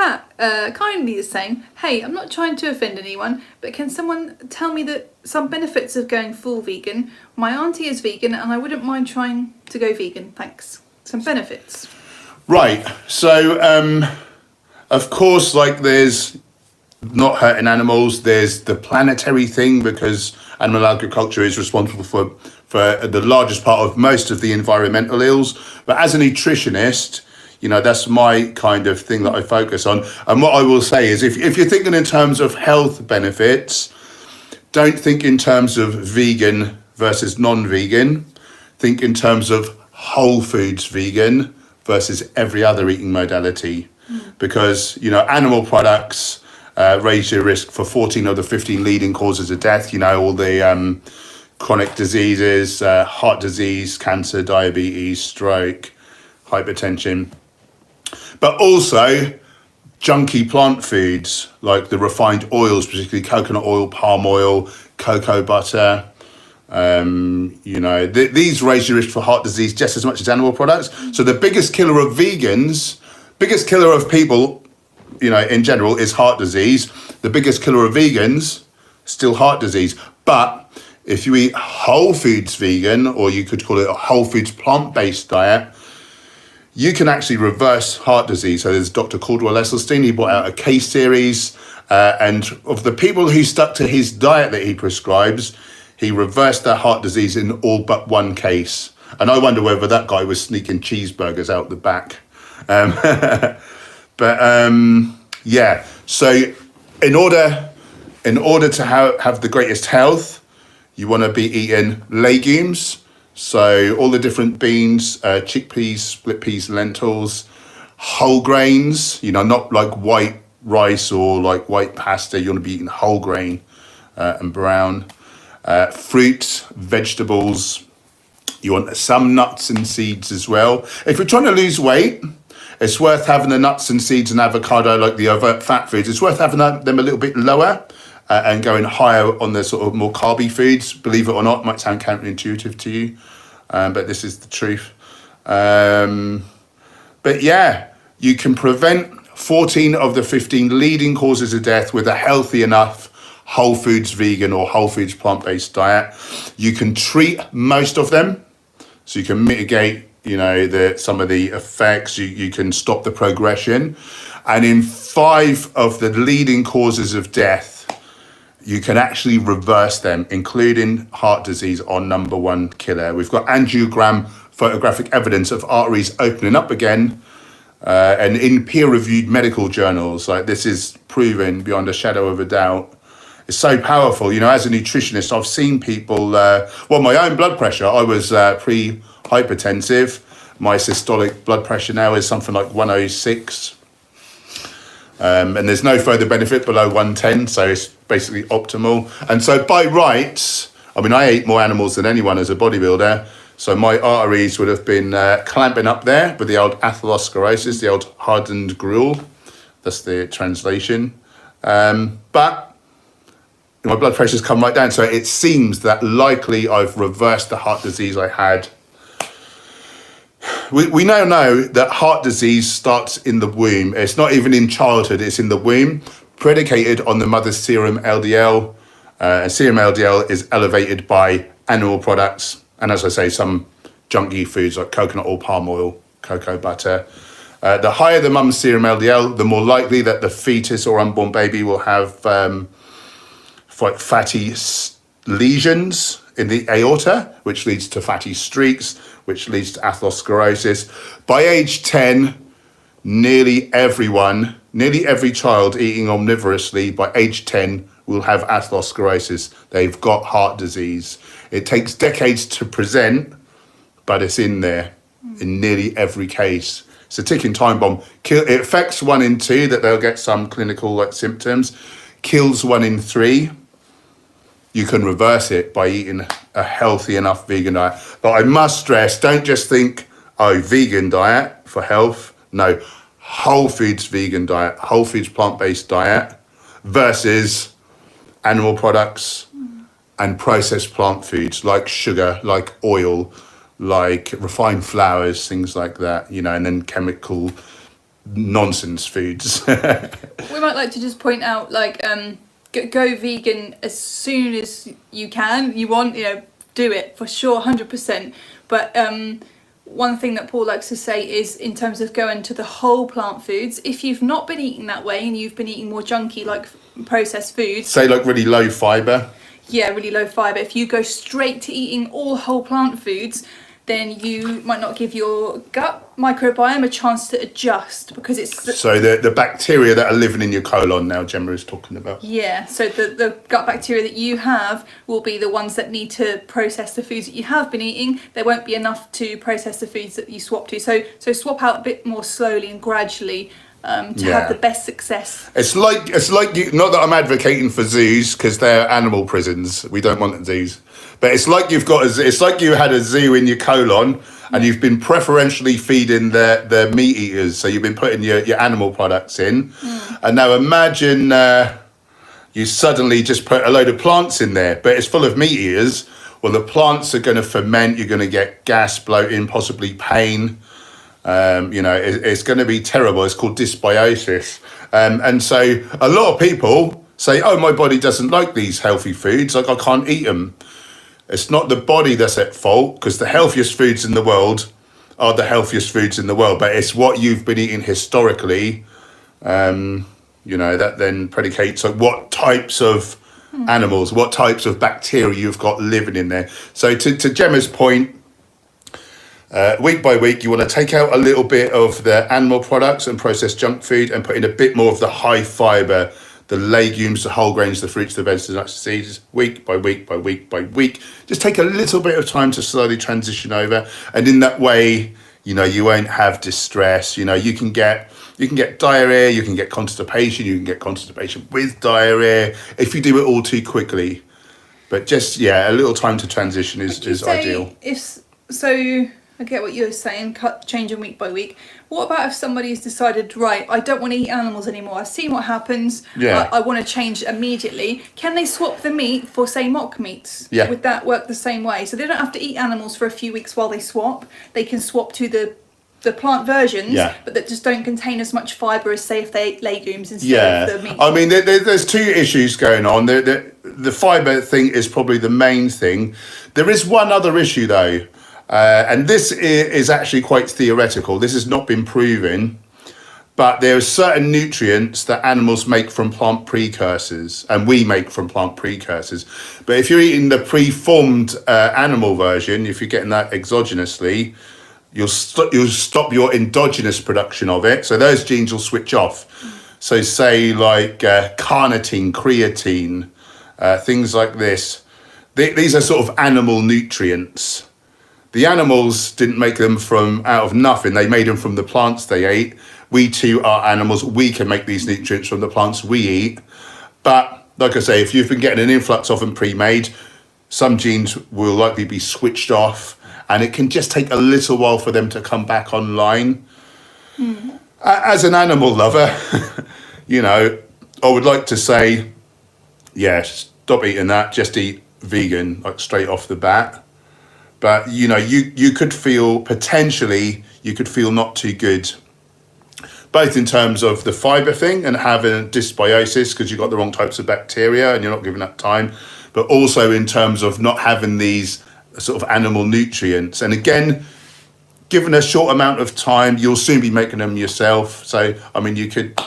Pat kindly is saying, hey, I'm not trying to offend anyone, but can someone tell me some benefits of going full vegan? My auntie is vegan and I wouldn't mind trying to go vegan, thanks. Some benefits. Right, so of course, like there's not hurting animals, there's the planetary thing, because animal agriculture is responsible for the largest part of most of the environmental ills. But as a nutritionist, you know, that's my kind of thing that I focus on. And what I will say is, if you're thinking in terms of health benefits, don't think in terms of vegan versus non-vegan. Think in terms of whole foods vegan versus every other eating modality. Because, you know, animal products raise your risk for 14 of the 15 leading causes of death. You know, all the chronic diseases, heart disease, cancer, diabetes, stroke, hypertension. But also junky plant foods like the refined oils, particularly coconut oil, palm oil, cocoa butter. You know, these raise your risk for heart disease just as much as animal products. So the biggest killer of vegans, biggest killer of people, you know, in general, is heart disease. The biggest killer of vegans, still heart disease. But if you eat whole foods vegan, or you could call it a whole foods plant-based diet, you can actually reverse heart disease. So there's Dr. Caldwell Esselstyn, he brought out a case series, and of the people who stuck to his diet that he prescribes, he reversed their heart disease in all but one case. And I wonder whether that guy was sneaking cheeseburgers out the back. Yeah, so in order to have the greatest health, you want to be eating legumes. So all the different beans, chickpeas, split peas, lentils, whole grains, you know, not like white rice or like white pasta. You want to be eating whole grain and brown. Fruits, vegetables. You want some nuts and seeds as well. If you're trying to lose weight, it's worth having the nuts and seeds and avocado, like the overt fat foods. It's worth having them a little bit lower and going higher on the sort of more carby foods. Believe it or not, might sound counterintuitive to you, but this is the truth. But yeah, you can prevent 14 of the 15 leading causes of death with a healthy enough whole foods vegan or whole foods plant-based diet. You can treat most of them, so you can mitigate, you know, some of the effects. You can stop the progression, and in 5 of the leading causes of death, you can actually reverse them, including heart disease, our number one killer. We've got angiogram photographic evidence of arteries opening up again, and in peer-reviewed medical journals. Like, this is proven beyond a shadow of a doubt. It's so powerful. You know, as a nutritionist, I've seen people, my own blood pressure, I was pre-hypertensive. My systolic blood pressure now is something like 106. And there's no further benefit below 110, so it's basically optimal. And so by rights, I mean, I ate more animals than anyone as a bodybuilder, so my arteries would have been clamping up there with the old atherosclerosis, the old hardened gruel. That's the translation. But my blood pressure's come right down, so it seems that likely I've reversed the heart disease I had. We now know that heart disease starts in the womb. It's not even in childhood, it's in the womb, predicated on the mother's serum LDL. And serum LDL is elevated by animal products, and as I say, some junky foods like coconut oil, palm oil, cocoa butter. The higher the mum's serum LDL, the more likely that the fetus or unborn baby will have fatty lesions in the aorta, which leads to fatty streaks, which leads to atherosclerosis. By age 10, nearly every child eating omnivorously by age 10 will have atherosclerosis. They've got heart disease. It takes decades to present, but it's in there in nearly every case. It's a ticking time bomb. It affects 1 in 2 that they'll get some clinical symptoms, kills 1 in 3. You can reverse it by eating a healthy enough vegan diet. But I must stress, don't just think, oh, vegan diet for health. No, whole foods vegan diet, whole foods plant-based diet versus animal products and processed plant foods like sugar, like oil, like refined flours, things like that, you know, and then chemical nonsense foods. We might like to just point out, like, go vegan as soon as you can. You want, do it for sure, 100%. But one thing that Paul likes to say is, in terms of going to the whole plant foods, if you've not been eating that way and you've been eating more junky, like processed foods, Say like really low fibre. yeah, really low fibre, if you go straight to eating all whole plant foods, then you might not give your gut microbiome a chance to adjust, because it's... So the bacteria that are living in your colon now, Gemma is talking about. Yeah, so the gut bacteria that you have will be the ones that need to process the foods that you have been eating. There won't be enough to process the foods that you swap to. So swap out a bit more slowly and gradually to have the best success. It's like you, not that I'm advocating for zoos, because they're animal prisons. We don't want zoos. But it's like it's like you had a zoo in your colon, and you've been preferentially feeding the meat eaters. So you've been putting your animal products in. And now imagine you suddenly just put a load of plants in there, but it's full of meat eaters. Well, the plants are going to ferment. You're going to get gas, bloating, possibly pain. It's going to be terrible. It's called dysbiosis. And so a lot of people say, oh, my body doesn't like these healthy foods. Like, I can't eat them. It's not the body that's at fault, because the healthiest foods in the world are the healthiest foods in the world. But it's what you've been eating historically, that then predicates like what types of animals, what types of bacteria you've got living in there. So to Gemma's point, week by week, you want to take out a little bit of the animal products and processed junk food and put in a bit more of the high fibre, the legumes, the whole grains, the fruits, the vegetables, the nuts, the seeds, week by week by week by week. Just take a little bit of time to slowly transition over. And in that way, you won't have distress. You can get diarrhea, you can get constipation, you can get constipation with diarrhea if you do it all too quickly. But just, a little time to transition is ideal. I get what you're saying, changing week by week. What about if somebody's decided, right, I don't want to eat animals anymore, I've seen what happens, I want to change immediately. Can they swap the meat for, say, mock meats? Yeah. Would that work the same way? So they don't have to eat animals for a few weeks while they swap. They can swap to the plant versions, but that just don't contain as much fibre as, say, if they ate legumes instead of the meat. I mean, there's two issues going on. The fibre thing is probably the main thing. There is one other issue, though. And this is actually quite theoretical. This has not been proven, but there are certain nutrients that animals make from plant precursors, and we make from plant precursors. But if you're eating the preformed animal version, if you're getting that exogenously, you'll stop your endogenous production of it. So those genes will switch off. So say like carnitine, creatine, things like this. These are sort of animal nutrients. The animals didn't make them from out of nothing. They made them from the plants they ate. We too are animals. We can make these nutrients from the plants we eat. But like I say, if you've been getting an influx of them pre-made, some genes will likely be switched off, and it can just take a little while for them to come back online. As an animal lover, I would like to say, stop eating that. Just eat vegan, like straight off the bat. But, you could feel not too good, both in terms of the fibre thing and having dysbiosis because you've got the wrong types of bacteria and you're not giving that time, but also in terms of not having these sort of animal nutrients. And again, given a short amount of time, you'll soon be making them yourself. So, I mean, you could...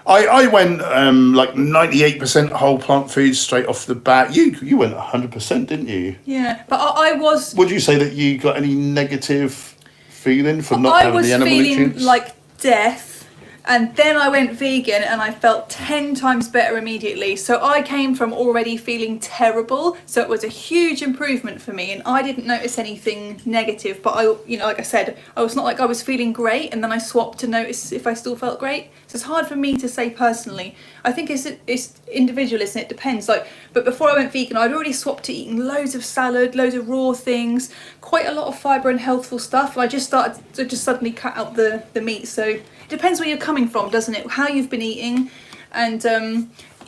I went like 98% whole plant foods straight off the bat. You went 100%, didn't you? Yeah, but I was... Would you say that you got any negative feeling from not having the animal nutrients? I was feeling like death, and then I went vegan and I felt 10 times better immediately. So I came from already feeling terrible, so it was a huge improvement for me, and I didn't notice anything negative. But like I said, I was not like I was feeling great and then I swapped to notice if I still felt great. So it's hard for me to say personally. I think it's individual, isn't it? Depends. But before I went vegan, I'd already swapped to eating loads of salad, loads of raw things, quite a lot of fibre and healthful stuff. And I just started to just suddenly cut out the meat. So it depends where you're coming from, doesn't it? How you've been eating, and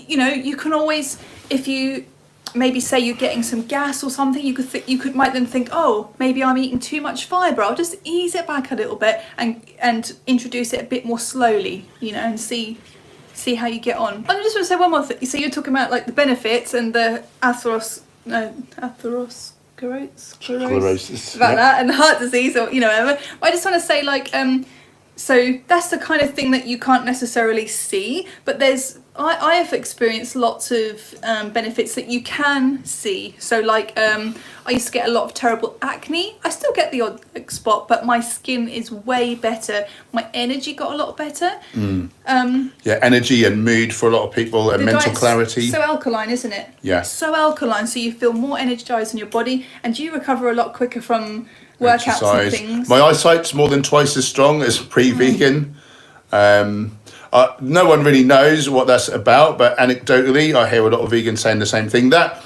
you can always, if you maybe say you're getting some gas or something, you might then think, oh, maybe I'm eating too much fibre. I'll just ease it back a little bit and introduce it a bit more slowly, you know, and see how you get on. I just want to say one more thing. So you're talking about like the benefits and the atherosclerosis about that, and heart disease, or you know whatever. I just want to say like so that's the kind of thing that you can't necessarily see, but I have experienced lots of benefits that you can see. So like I used to get a lot of terrible acne. I still get the odd spot, but my skin is way better. My energy got a lot better. Yeah, energy and mood for a lot of people, and mental clarity. So alkaline, isn't it? Yeah. So alkaline, so you feel more energized in your body, and you recover a lot quicker from workouts Exercise. and things. My eyesight's more than twice as strong as pre-vegan. No one really knows what that's about, but anecdotally, I hear a lot of vegans saying the same thing. That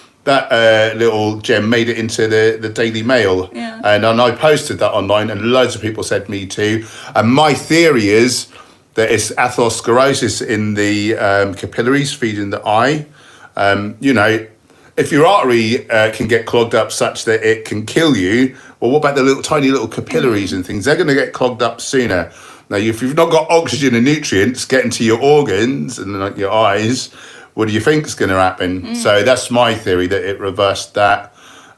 little gem made it into the Daily Mail, and I posted that online, and loads of people said me too. And my theory is that it's atherosclerosis in the capillaries feeding the eye. You know, if your artery can get clogged up such that it can kill you, well, what about the tiny little capillaries and things? They're going to get clogged up sooner. Now, if you've not got oxygen and nutrients getting to your organs and like your eyes, what do you think is going to happen? So that's my theory, that it reversed that.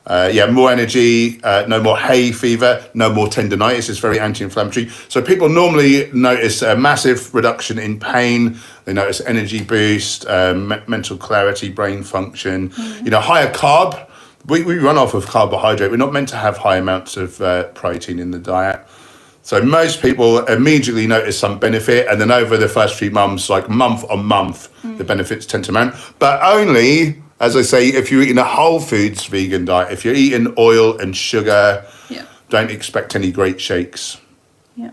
More energy, no more hay fever, no more tendonitis. It's very anti-inflammatory. So people normally notice a massive reduction in pain. They notice energy boost, mental clarity, brain function. You know, higher carb. We run off of carbohydrate. We're not meant to have high amounts of protein in the diet. So most people immediately notice some benefit, and then over the first few months, like month on month, the benefits tend to mount. But only, as I say, if you're eating a whole foods vegan diet. If you're eating oil and sugar, don't expect any great shakes. Yeah.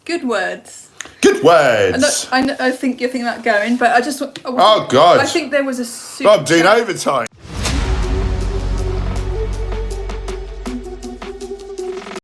Good words. Good words. I think you're thinking about going, but I just... Oh, God. I think there was a... I'm doing overtime.